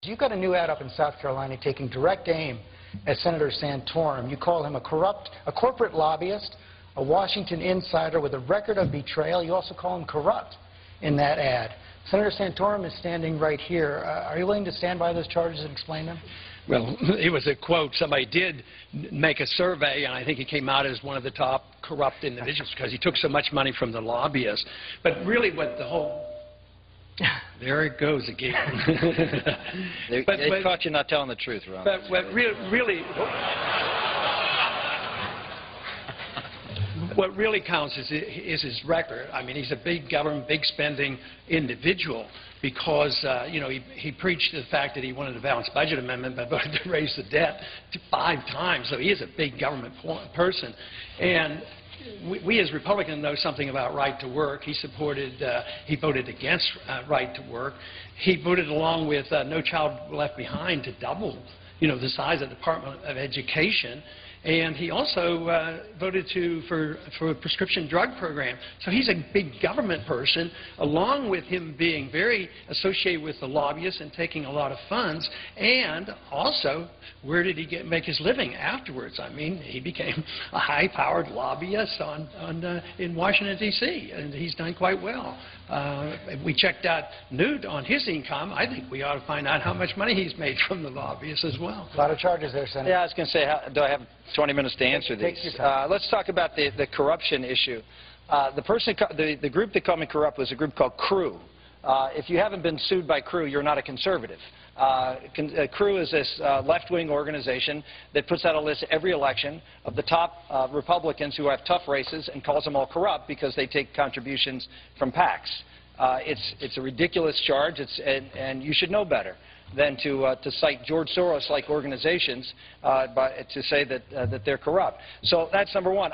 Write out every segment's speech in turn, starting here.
You've got a new ad up in South Carolina taking direct aim at Senator Santorum. You call him a corporate lobbyist, a Washington insider with a record of betrayal. You also call him corrupt in that ad. Senator Santorum is standing right here. Are you willing to stand by those charges and explain them? Well, it was a quote. Somebody did make a survey, and I think he came out as one of the top corrupt individuals because he took so much money from the lobbyists. But really what the whole... There it goes again. They caught you not telling the truth, Ron. But what really counts is his record. I mean, he's a big government, big spending individual because, you know, he preached the fact that he wanted a balanced budget amendment but voted to raise the debt 5 times. So he is a big government person. And we as Republicans know something about right to work. He voted against right to work. He voted along with No Child Left Behind to double, you know, the size of the Department of Education. And he also voted for a prescription drug program. So he's a big government person, along with him being very associated with the lobbyists and taking a lot of funds. And also, where did he make his living afterwards? I mean, he became a high-powered lobbyist in Washington, D.C., and he's done quite well. If we checked out Newt on his income, I think we ought to find out how much money he's made from the lobbyists as well. A lot of charges there, Senator. Yeah, I was going to say, do I have 20 minutes to answer these? Let's talk about the corruption issue. The group that called me corrupt was a group called CREW. If you haven't been sued by CREW, you're not a conservative. CREW is this left-wing organization that puts out a list every election of the top Republicans who have tough races and calls them all corrupt because they take contributions from PACs. It's a ridiculous charge, and you should know better than to cite George Soros-like organizations to say that they're corrupt. So that's number one.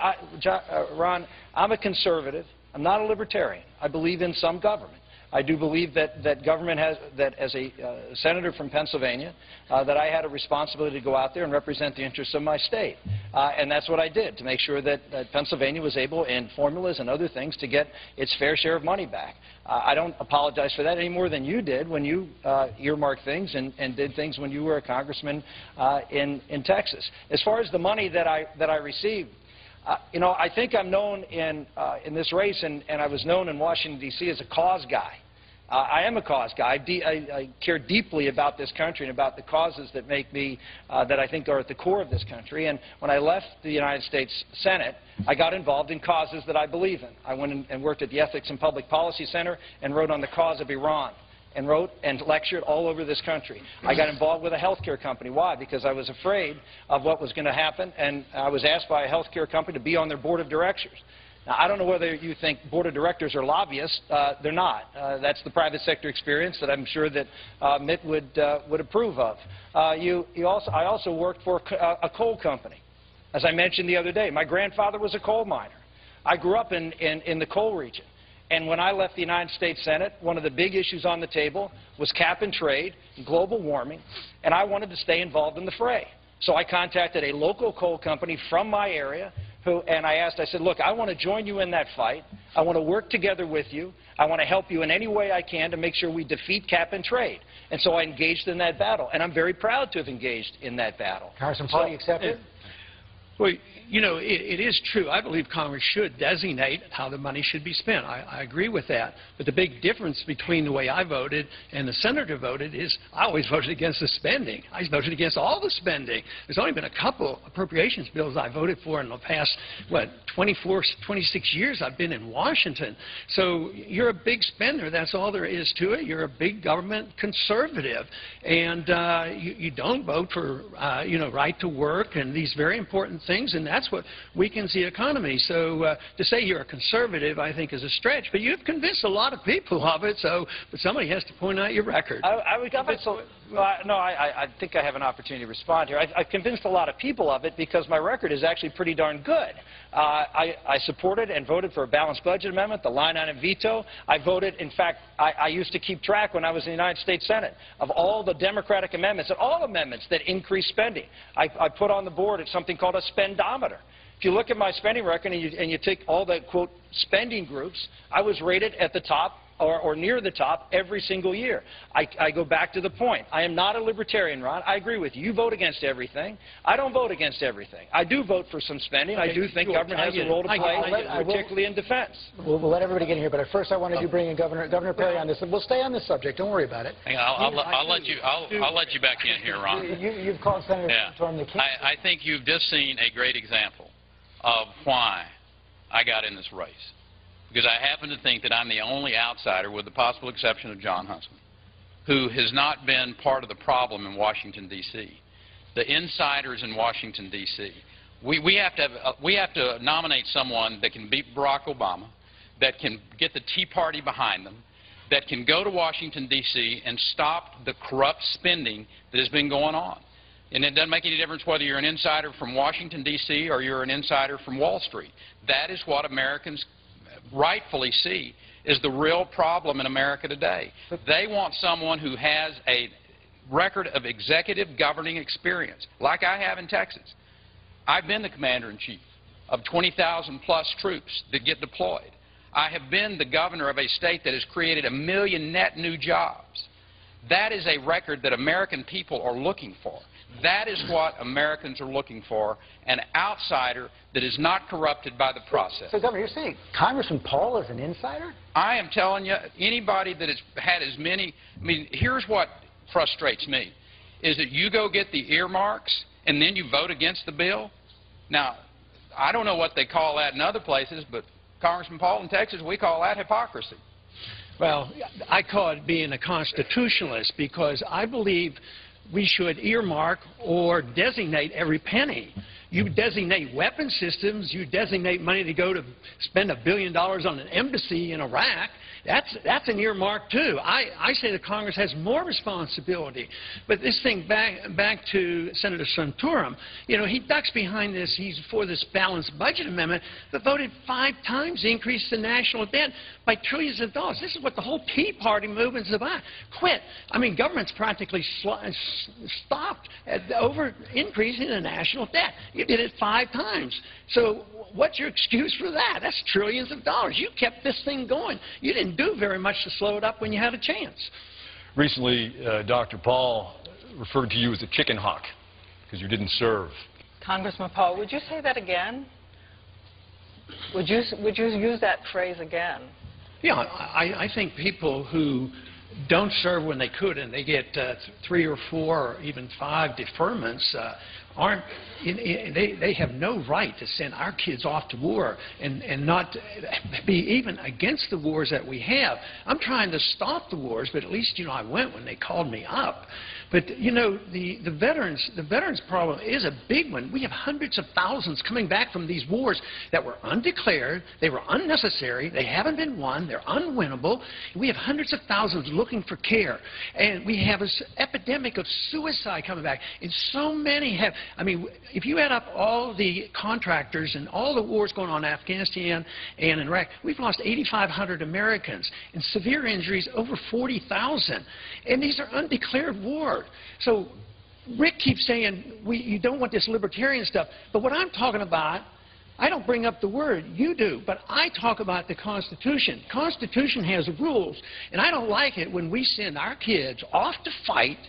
Ron, I'm a conservative. I'm not a libertarian. I believe in some government. I do believe that government has, that as a senator from Pennsylvania, that I had a responsibility to go out there and represent the interests of my state. And that's what I did, to make sure that Pennsylvania was able, in formulas and other things, to get its fair share of money back. I don't apologize for that any more than you did when you earmarked things and did things when you were a congressman in Texas. As far as the money that I received, you know, I think I'm known in this race, and I was known in Washington, D.C. as a cause guy. I am a cause guy. I care deeply about this country and about the causes that make me, that I think are at the core of this country. And when I left the United States Senate, I got involved in causes that I believe in. I went and worked at the Ethics and Public Policy Center and wrote on the cause of Iran, and wrote and lectured all over this country. I got involved with a health care company. Why? Because I was afraid of what was going to happen, and I was asked by a health care company to be on their board of directors. Now, I don't know whether you think board of directors are lobbyists. They're not. That's the private sector experience that I'm sure that Mitt would approve of. I also worked for a coal company. As I mentioned the other day, my grandfather was a coal miner. I grew up in the coal region. And when I left the United States Senate, one of the big issues on the table was cap and trade, global warming, and I wanted to stay involved in the fray. So I contacted a local coal company from my area, and I said, look, I want to join you in that fight. I want to work together with you. I want to help you in any way I can to make sure we defeat cap and trade. And so I engaged in that battle, and I'm very proud to have engaged in that battle. Congressman Paul, you accept it? Well, you know, it is true. I believe Congress should designate how the money should be spent. I agree with that. But the big difference between the way I voted and the senator voted is I always voted against the spending. I voted against all the spending. There's only been a couple appropriations bills I voted for in the past, 26 years I've been in Washington. So you're a big spender. That's all there is to it. You're a big government conservative. And you don't vote for, you know, right to work and these very important things, and that's what weakens the economy. So to say you're a conservative, I think, is a stretch. But you've convinced a lot of people of it, but somebody has to point out your record. I think I have an opportunity to respond here. I've convinced a lot of people of it because my record is actually pretty darn good. I supported and voted for a balanced budget amendment, the line item veto. I voted, in fact, I used to keep track when I was in the United States Senate of all the Democratic amendments and all amendments that increase spending. I put on the board something called a spendometer. If you look at my spending record and you take all the, quote, spending groups, I was rated at the top or near the top every single year. I go back to the point. I am not a libertarian, Ron. I agree with you. You vote against everything. I don't vote against everything. I do vote for some spending. Okay, I do think government has a role to play, particularly in defense. We'll let everybody get in here, but at first I wanted to bring in Governor Perry on this. We'll stay on this subject. Don't worry about it. Hang on, I'll let you back in here, Ron. You've called Senator Santorum the king. I think you've just seen a great example of why I got in this race. Because I happen to think that I'm the only outsider, with the possible exception of John Huntsman, who has not been part of the problem in Washington, D.C. The insiders in Washington, D.C. We have to nominate someone that can beat Barack Obama, that can get the Tea Party behind them, that can go to Washington, D.C. and stop the corrupt spending that has been going on. And it doesn't make any difference whether you're an insider from Washington, D.C. or you're an insider from Wall Street. That is what Americans rightfully see is the real problem in America today. They want someone who has a record of executive governing experience, like I have in Texas. I've been the commander-in-chief of 20,000-plus troops that get deployed. I have been the governor of a state that has created 1 million net new jobs. That is a record that American people are looking for. That is what Americans are looking for, an outsider that is not corrupted by the process. So, Governor, you're saying Congressman Paul is an insider? I am telling you, anybody that has had as many, I mean, here's what frustrates me, is that you go get the earmarks and then you vote against the bill. Now, I don't know what they call that in other places, but Congressman Paul in Texas, we call that hypocrisy. Well, I call it being a constitutionalist, because I believe we should earmark or designate every penny. You designate weapon systems, you designate money to go to spend $1 billion on an embassy in Iraq. That's an earmark too. I say that Congress has more responsibility. But this thing, back to Senator Santorum, you know, he ducks behind this. He's for this balanced budget amendment that voted 5 times the increase in national debt by trillions of dollars. This is what the whole Tea Party movement is about. Quit. I mean, government's practically stopped over increasing the national debt. You did it 5 times. So what's your excuse for that? That's trillions of dollars. You kept this thing going. You didn't do very much to slow it up when you had a chance. Recently, Dr. Paul referred to you as a chicken hawk because you didn't serve. Congressman Paul, would you say that again? Would you use that phrase again? Yeah, I think people who don't serve when they could and they get 3 or 4 or even 5 deferments they have no right to send our kids off to war and not be even against the wars that we have. I'm trying to stop the wars, but at least, you know, I went when they called me up. But, you know, the veterans problem is a big one. We have hundreds of thousands coming back from these wars that were undeclared, they were unnecessary, they haven't been won, they're unwinnable. We have hundreds of thousands looking for care. And we have an epidemic of suicide coming back. And so many have, I mean, if you add up all the contractors and all the wars going on in Afghanistan and in Iraq, we've lost 8,500 Americans and severe injuries over 40,000. And these are undeclared wars. So Rick keeps saying you don't want this libertarian stuff. But what I'm talking about, I don't bring up the word, you do, but I talk about the Constitution. Constitution has rules, and I don't like it when we send our kids off to fight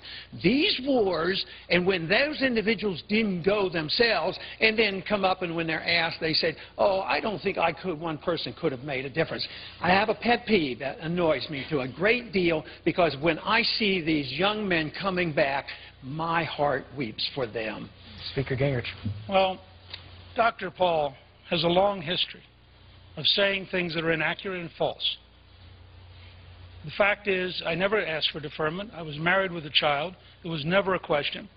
these wars, and when those individuals didn't go themselves, and then come up and when they're asked, they say, oh, I don't think one person could have made a difference. I have a pet peeve that annoys me to a great deal, because when I see these young men coming back, my heart weeps for them. Speaker Gingrich. Well, Dr. Paul has a long history of saying things that are inaccurate and false. The fact is, I never asked for deferment. I was married with a child. It was never a question.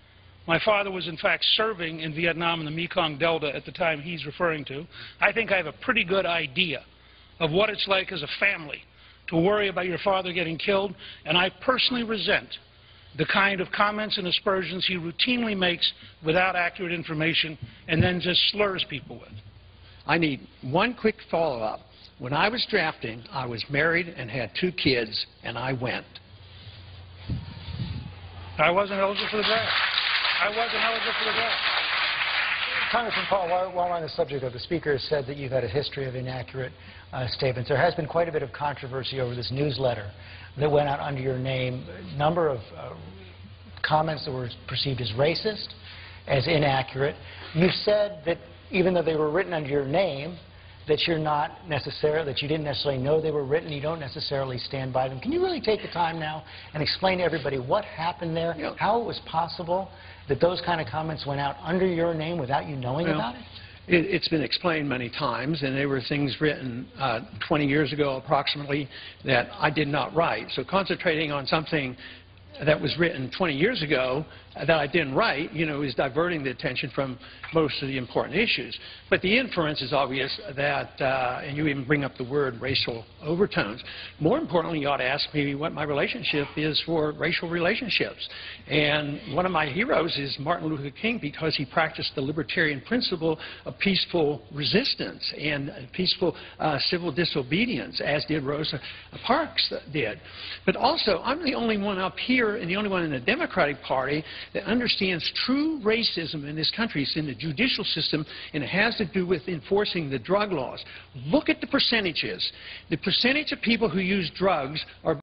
My father was, in fact, serving in Vietnam in the Mekong Delta at the time he's referring to. I think I have a pretty good idea of what it's like as a family to worry about your father getting killed, and I personally resent the kind of comments and aspersions he routinely makes without accurate information and then just slurs people with. I need one quick follow-up. When I was drafting, I was married and had 2 kids, and I went. I wasn't eligible for the draft. I wasn't eligible for the draft. Congressman Paul, while we're on the subject of the Speaker has said that you've had a history of inaccurate statements. There has been quite a bit of controversy over this newsletter that went out under your name. A number of comments that were perceived as racist, as inaccurate. You've said that even though they were written under your name, that you didn't necessarily know they were written, you don't necessarily stand by them. Can you really take the time now and explain to everybody what happened there, how it was possible that those kind of comments went out under your name without you knowing about it? It's been explained many times, and there were things written 20 years ago approximately that I did not write. So concentrating on something that was written 20 years ago that I didn't write, is diverting the attention from most of the important issues. But the inference is obvious that, and you even bring up the word racial overtones. More importantly, you ought to ask me what my relationship is for racial relationships. And one of my heroes is Martin Luther King, because he practiced the libertarian principle of peaceful resistance and peaceful civil disobedience, as did Rosa Parks did. But also, I'm the only one up here and the only one in the Democratic Party that understands true racism in this country. It's in the judicial system, and it has to do with enforcing the drug laws. Look at the percentages. The percentage of people who use drugs are